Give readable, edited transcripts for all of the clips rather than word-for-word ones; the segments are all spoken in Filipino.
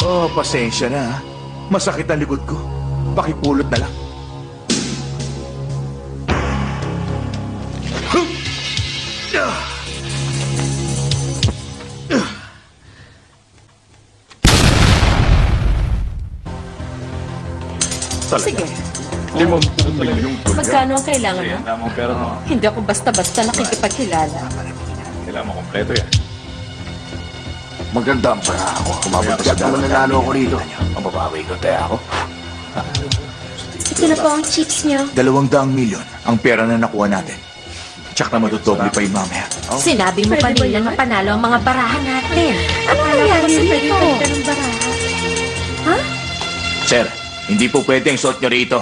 Oh, pasensya na ha. Masakit ang likod ko. Pakipulot na lang. Sige, 50 milyong dolyar. magkano ang kailangan mo? Kailangan mo pera mo. Hindi ako basta-basta nakikipagkilala. Kailangan mo kompleto yan. Maganda ang para ako. Kumabot siya naman nanalo ako rito. Mababawi ko tayo ako. Ito na po ang chips niyo. 200 milyon ang pera na nakuha natin. Tsak na madodoble pa yung mamaya. Sinabi mo pa nila na panalo ang mga barahan natin. Ano nangyari rito? Ha? Sir, hindi po pwede ang suot nyo rito.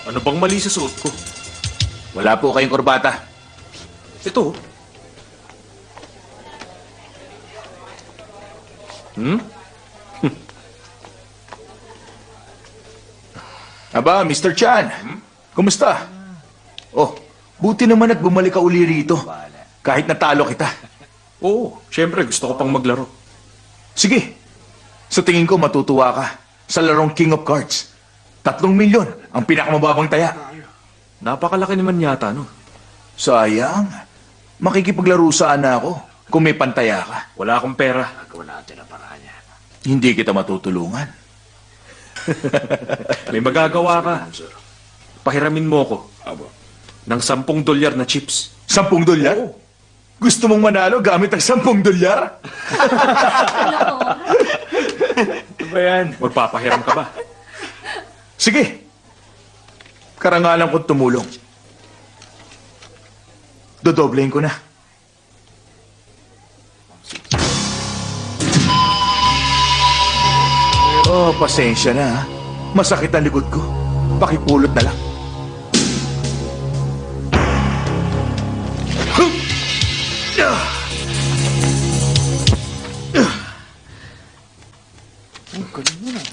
Ano bang mali sa suot ko? Wala po kayong kurbata. Ito. Aba, Mr. Chan. Kumusta? Oh, buti naman at bumalik ka uli rito. Kahit natalo kita. Oo, syempre gusto ko pang maglaro. Sige. Sa tingin ko matutuwa ka sa larong King of Cards. 3 milyon ang pinakamababang taya. Napakalaki naman yata, no? Sayang. Makikipaglaro sana ako kung may pantaya ka. Wala akong pera. Hindi kita matutulungan. May magagawa ka. Pahiramin mo ko ng $10 na chips. 10 dolyar? Gusto mong manalo gamit ang 10 dolyar? Ano ba yan? Magpapahiram ka ba? Sige. Karangalan ko't tumulong. Dodoblehin ko na. Oh, pasensya na ha. Masakit ang likod ko. Pakipulot na lang.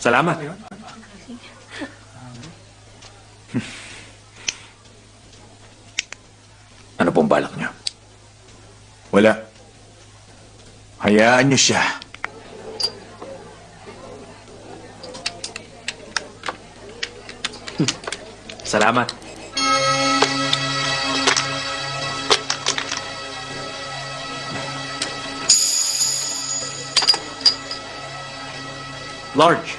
Salamat. Ano pong balak niyo? Wala. Hayaan niyo siya. Salamat. Large.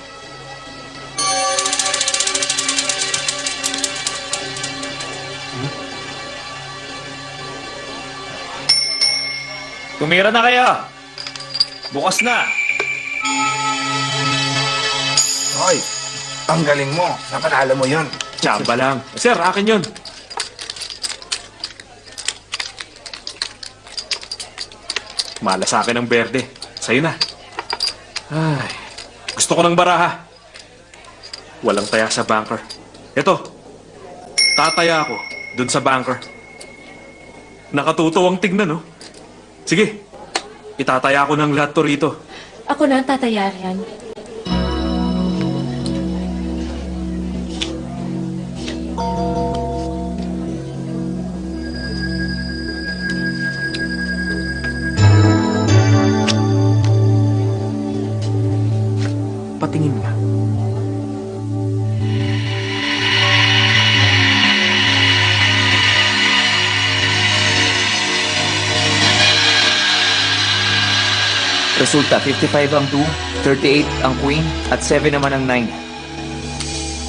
Tumira na kaya. Bukas na. Hoy, ang galing mo. Napanalo mo yun. Tsamba lang. Sir, akin yun. Mala sa akin ang berde. Sa'yo na. Ay, gusto ko ng baraha. Walang taya sa banker. Ito, tataya ako dun sa banker. Nakatuto ang tignan, no? Sige, itataya ko ng lahat to rito. Ako na ang tatayaran. Patingin nga. Resulta, 55 ang 2, 38 ang queen, at 7 naman ang 9.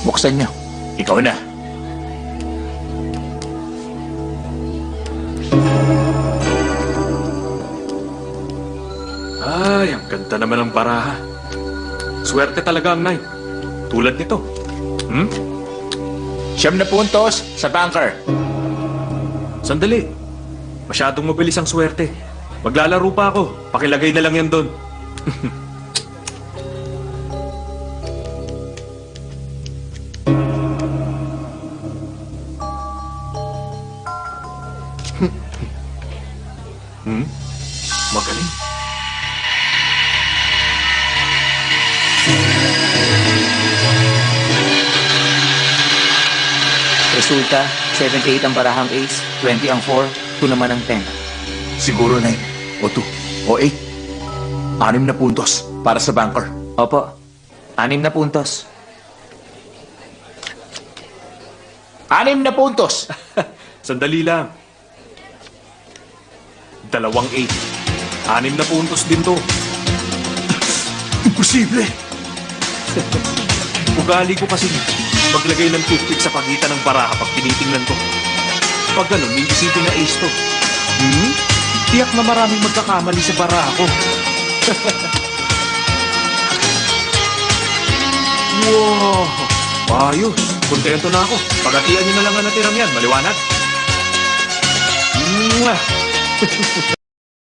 Buksan niyo. Ikaw na. Ay, ang ganda naman ng baraha. Swerte talaga ang 9. Tulad nito. Hmm? 9 puntos sa banker. Sandali. Masyadong mabilis ang swerte. Maglalaro pa ako. Pakilagay na lang yan doon. Magaling. Resulta, 78 ang barahang ace, 20 ang 4, 2 naman ang 10. Siguro na O 2, o 8. 6 na puntos para sa banker. Opo. 6 na puntos. 6 na puntos! Sandali lang. 2 8. 6 na puntos din to. Imposible! Ugali ko kasi maglagay ng toothpick sa pagitan ng baraha pag tinitingnan ko. Pag ganun, may isipin na ace to. Tiyak na maraming magkakamali sa baraha ko. Wow! Ayos! Kontento na ako. Pagatian nyo na lang ang natirang yan. Maliwanag? Mwah!